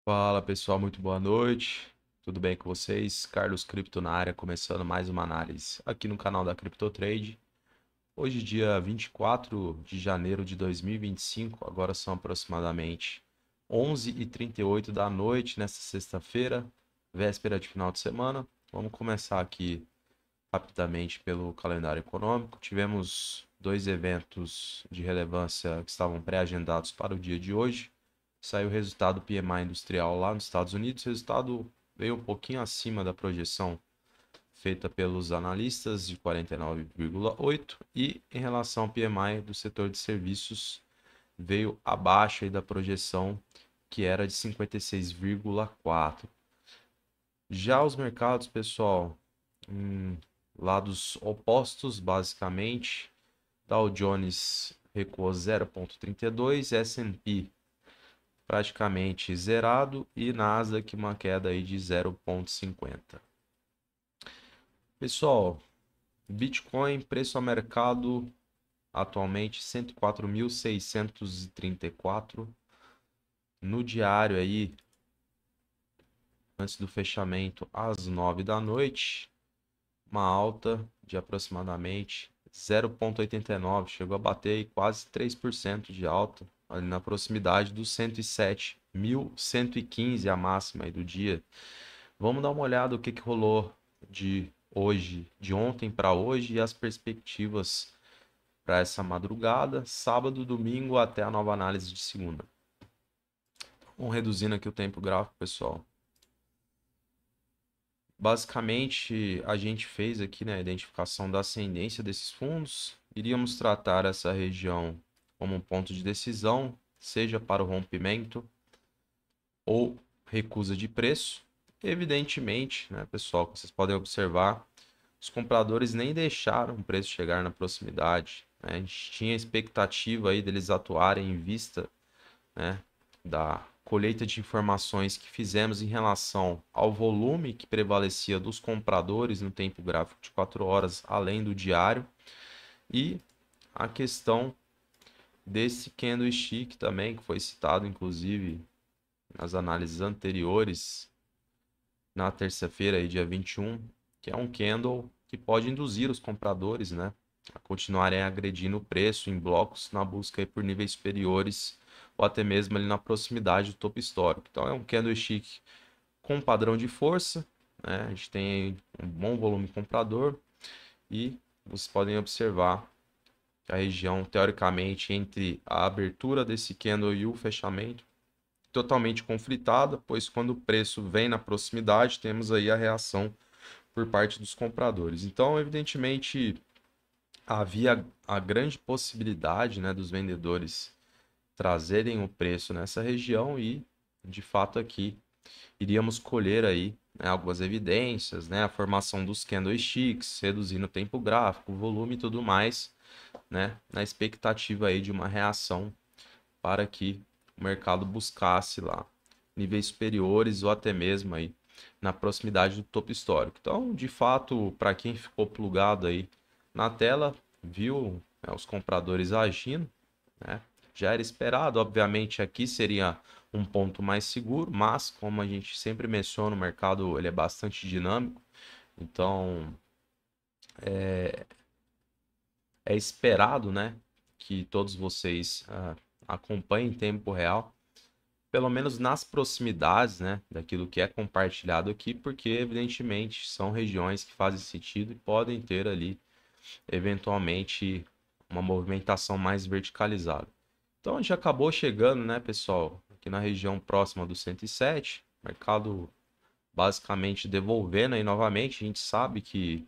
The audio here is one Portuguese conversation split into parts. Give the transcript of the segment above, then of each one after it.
Fala pessoal, muito boa noite. Tudo bem com vocês? Carlos Cripto na área, começando mais uma análise aqui no canal da CryptoTrade. Hoje, dia 24 de janeiro de 2025, agora são aproximadamente 11h38 da noite nesta sexta-feira, véspera de final de semana. Vamos começar aqui rapidamente pelo calendário econômico. Tivemos dois eventos de relevância que estavam pré-agendados para o dia de hoje. Saiu o resultado do PMI industrial lá nos Estados Unidos. O resultado veio um pouquinho acima da projeção feita pelos analistas de 49,8 e em relação ao PMI do setor de serviços veio abaixo aí da projeção que era de 56,4. Já os mercados, pessoal, lados opostos, basicamente. Dow Jones recuou 0,32, S&P praticamente zerado e Nasdaq uma queda aí de 0,50. Pessoal, Bitcoin, preço a mercado atualmente 104.634 no diário aí, antes do fechamento às 9 da noite, uma alta de aproximadamente 0,89, chegou a bater aí quase 3% de alta, ali na proximidade dos 107.115, a máxima aí do dia. Vamos dar uma olhada o que rolou de hoje, de ontem para hoje e as perspectivas para essa madrugada, sábado, domingo até a nova análise de segunda. Vamos reduzindo aqui o tempo gráfico, pessoal. Basicamente, a gente fez aqui, né, a identificação da ascendência desses fundos. Iríamos tratar essa região como um ponto de decisão, seja para o rompimento ou recusa de preço. Evidentemente, né, pessoal, vocês podem observar, os compradores nem deixaram o preço chegar na proximidade, né? A gente tinha expectativa aí deles atuarem em vista, né, da colheita de informações que fizemos em relação ao volume que prevalecia dos compradores no tempo gráfico de 4 horas, além do diário, e a questão desse candlestick também, que foi citado inclusive nas análises anteriores, na terça-feira, aí, dia 21, que é um candle que pode induzir os compradores, né, a continuarem agredindo o preço em blocos na busca aí por níveis superiores ou até mesmo ali na proximidade do topo histórico. Então é um candlestick com padrão de força, né? A gente tem um bom volume comprador e vocês podem observar que a região, teoricamente, entre a abertura desse candle e o fechamento, totalmente conflitada, pois quando o preço vem na proximidade, temos aí a reação por parte dos compradores. Então, evidentemente, havia a grande possibilidade, né, dos vendedores trazerem o preço nessa região e, de fato, aqui iríamos colher aí, né, algumas evidências, né, a formação dos candlesticks, reduzindo o tempo gráfico, o volume e tudo mais, né, na expectativa aí de uma reação para que o mercado buscasse lá níveis superiores ou até mesmo aí na proximidade do topo histórico. Então, de fato, para quem ficou plugado aí na tela, viu, né, os compradores agindo, né? Já era esperado, obviamente aqui seria um ponto mais seguro, mas como a gente sempre menciona, o mercado ele é bastante dinâmico, então é esperado, né, que todos vocês acompanhem em tempo real, pelo menos nas proximidades, né, daquilo que é compartilhado aqui, porque evidentemente são regiões que fazem sentido e podem ter ali eventualmente uma movimentação mais verticalizada. Então a gente acabou chegando, né, pessoal, aqui na região próxima do 107, mercado basicamente devolvendo aí novamente. A gente sabe que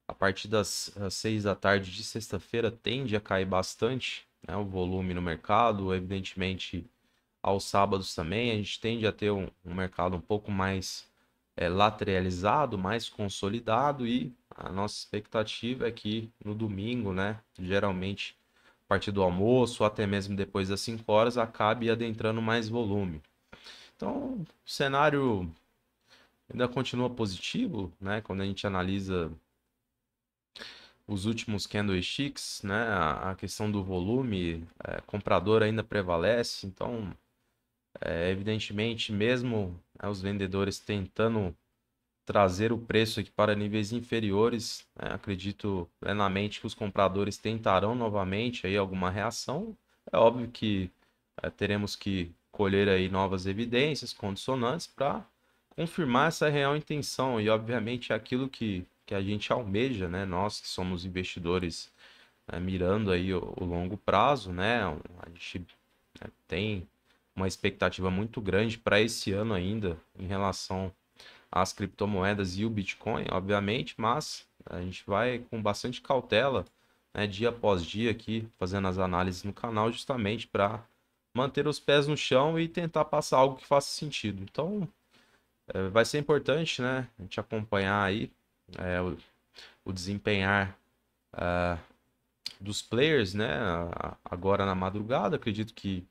a partir das 6 da tarde de sexta-feira tende a cair bastante, né, o volume no mercado. Evidentemente, aos sábados também a gente tende a ter um mercado um pouco mais lateralizado, mais consolidado, e a nossa expectativa é que no domingo, né, geralmente a partir do almoço ou até mesmo depois das 5 horas, acabe adentrando mais volume. Então, o cenário ainda continua positivo, né, quando a gente analisa os últimos candlesticks, né, a questão do volume, comprador ainda prevalece, então Evidentemente, mesmo os vendedores tentando trazer o preço aqui para níveis inferiores, acredito plenamente que os compradores tentarão novamente aí alguma reação. É óbvio que teremos que colher aí novas evidências condicionantes para confirmar essa real intenção e, obviamente, aquilo que a gente almeja, né? Nós que somos investidores mirando aí o longo prazo, né? A gente tem uma expectativa muito grande para esse ano ainda em relação às criptomoedas e o Bitcoin, obviamente, mas a gente vai com bastante cautela, né, dia após dia aqui, fazendo as análises no canal, justamente para manter os pés no chão e tentar passar algo que faça sentido. Então, vai ser importante, né, a gente acompanhar aí o desempenhar dos players, né, agora na madrugada. Acredito que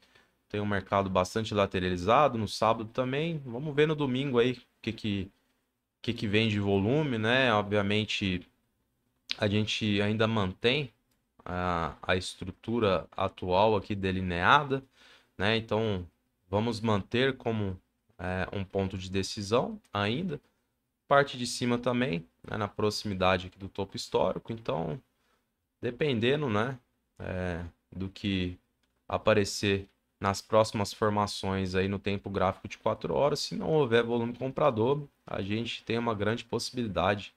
tem um mercado bastante lateralizado no sábado também. Vamos ver no domingo aí o que vem de volume, né? Obviamente a gente ainda mantém a estrutura atual aqui delineada, né? Então vamos manter como um ponto de decisão ainda. Parte de cima também, né, na proximidade aqui do topo histórico. Então, dependendo, né, do que aparecer nas próximas formações aí no tempo gráfico de 4 horas, se não houver volume comprador, a gente tem uma grande possibilidade,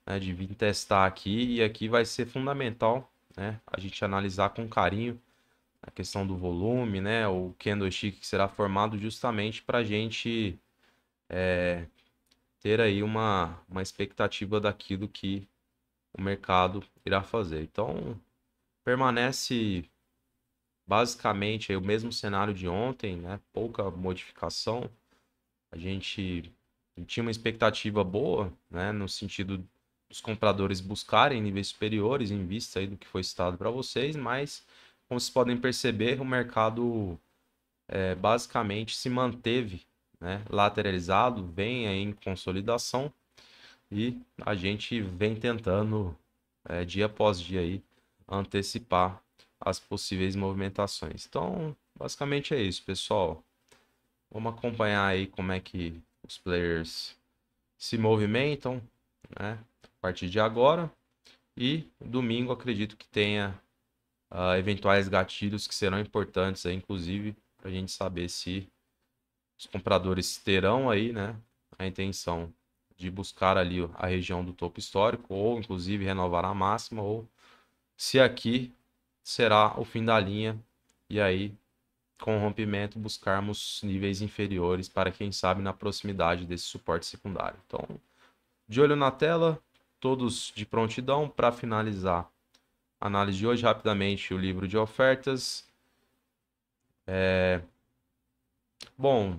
né, de vir testar aqui, e aqui vai ser fundamental, né, a gente analisar com carinho a questão do volume, né, o candlestick que será formado justamente para a gente ter aí uma expectativa daquilo que o mercado irá fazer. Então, permanece basicamente aí o mesmo cenário de ontem, né? Pouca modificação. A gente tinha uma expectativa boa, né? No sentido dos compradores buscarem níveis superiores em vista aí do que foi citado para vocês, mas como vocês podem perceber, o mercado basicamente se manteve, né, lateralizado, vem aí em consolidação e a gente vem tentando dia após dia aí antecipar as possíveis movimentações. Então, basicamente é isso, pessoal. Vamos acompanhar aí como é que os players se movimentam, né, a partir de agora. E domingo acredito que tenha eventuais gatilhos que serão importantes aí, inclusive, para a gente saber se os compradores terão aí, né, a intenção de buscar ali a região do topo histórico, ou inclusive renovar a máxima, ou se aqui será o fim da linha, e aí, com o rompimento, buscarmos níveis inferiores para, quem sabe, na proximidade desse suporte secundário. Então, de olho na tela, todos de prontidão para finalizar a análise de hoje. Rapidamente, o livro de ofertas. Bom,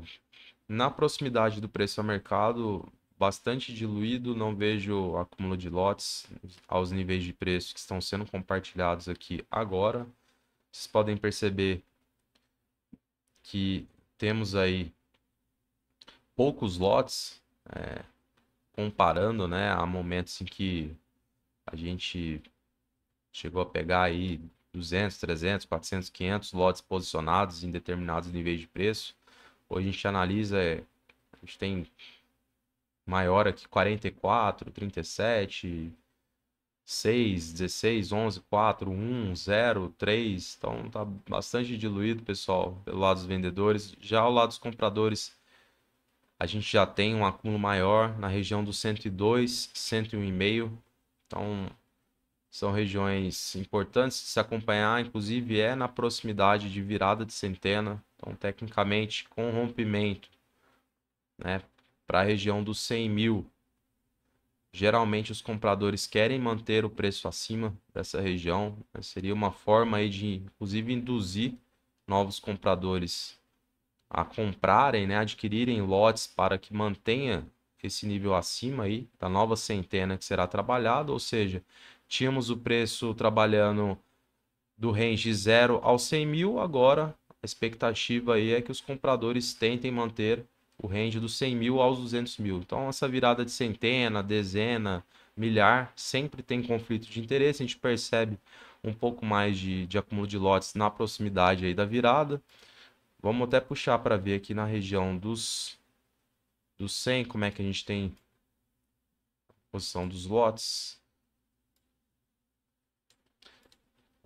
na proximidade do preço ao mercado, bastante diluído, não vejo acúmulo de lotes aos níveis de preço que estão sendo compartilhados aqui agora. Vocês podem perceber que temos aí poucos lotes, comparando, né, a momentos em que a gente chegou a pegar aí 200, 300, 400, 500 lotes posicionados em determinados níveis de preço. Hoje a gente analisa, a gente tem maior aqui 44, 37, 6, 16, 11, 4, 1, 0, 3. Então tá bastante diluído, pessoal, pelo lado dos vendedores. Já ao lado dos compradores, a gente já tem um acúmulo maior na região dos 102, 101,5. Então são regiões importantes de se acompanhar, inclusive na proximidade de virada de centena. Então, tecnicamente, com rompimento, né, para a região dos 100 mil, geralmente os compradores querem manter o preço acima dessa região, né? Seria uma forma aí de, inclusive, induzir novos compradores a comprarem, né, adquirirem lotes para que mantenha esse nível acima aí da nova centena que será trabalhada, ou seja, tínhamos o preço trabalhando do range 0 aos 100 mil, agora a expectativa aí é que os compradores tentem manter o range dos 100 mil aos 200 mil. Então, essa virada de centena, dezena, milhar, sempre tem conflito de interesse. A gente percebe um pouco mais de acúmulo de lotes na proximidade aí da virada. Vamos até puxar para ver aqui na região dos 100, como é que a gente tem a posição dos lotes.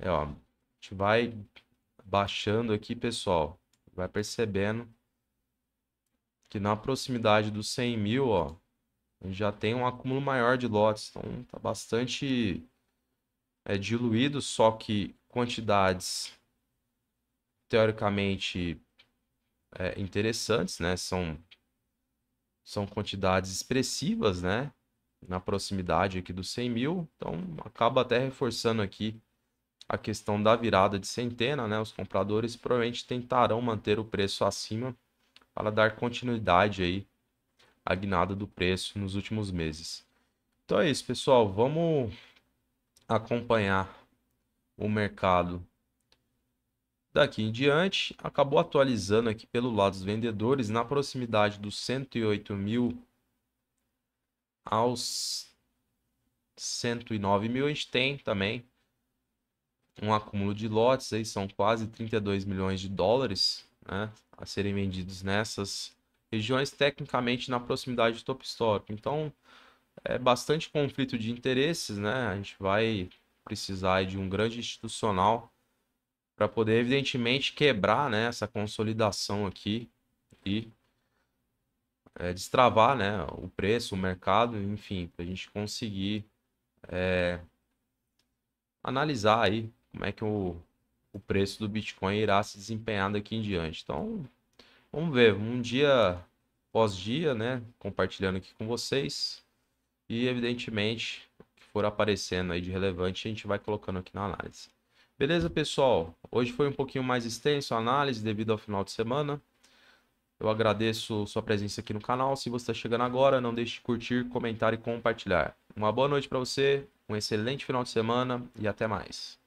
Ó, a gente vai baixando aqui, pessoal, vai percebendo que na proximidade dos 100 mil, ó, a gente já tem um acúmulo maior de lotes, então tá bastante diluído, só que quantidades teoricamente interessantes, né? São quantidades expressivas, né? Na proximidade aqui dos 100 mil, então acaba até reforçando aqui a questão da virada de centena, né? Os compradores provavelmente tentarão manter o preço acima para dar continuidade aí à guinada do preço nos últimos meses. Então é isso, pessoal. Vamos acompanhar o mercado daqui em diante. Acabou atualizando aqui pelo lado dos vendedores na proximidade dos 108 mil aos 109 mil. A gente tem também um acúmulo de lotes, aí são quase 32 milhões de dólares, né, a serem vendidos nessas regiões, tecnicamente na proximidade do topo histórico. Então, é bastante conflito de interesses, né? A gente vai precisar de um grande institucional para poder, evidentemente, quebrar, né, essa consolidação aqui e destravar, né, o preço, o mercado, enfim, para a gente conseguir analisar aí como é que o preço do Bitcoin irá se desempenhar daqui em diante. Então, vamos ver, um dia após dia, né, compartilhando aqui com vocês e, evidentemente, o que for aparecendo aí de relevante, a gente vai colocando aqui na análise. Beleza, pessoal? Hoje foi um pouquinho mais extenso a análise devido ao final de semana. Eu agradeço sua presença aqui no canal. Se você está chegando agora, não deixe de curtir, comentar e compartilhar. Uma boa noite para você, um excelente final de semana e até mais.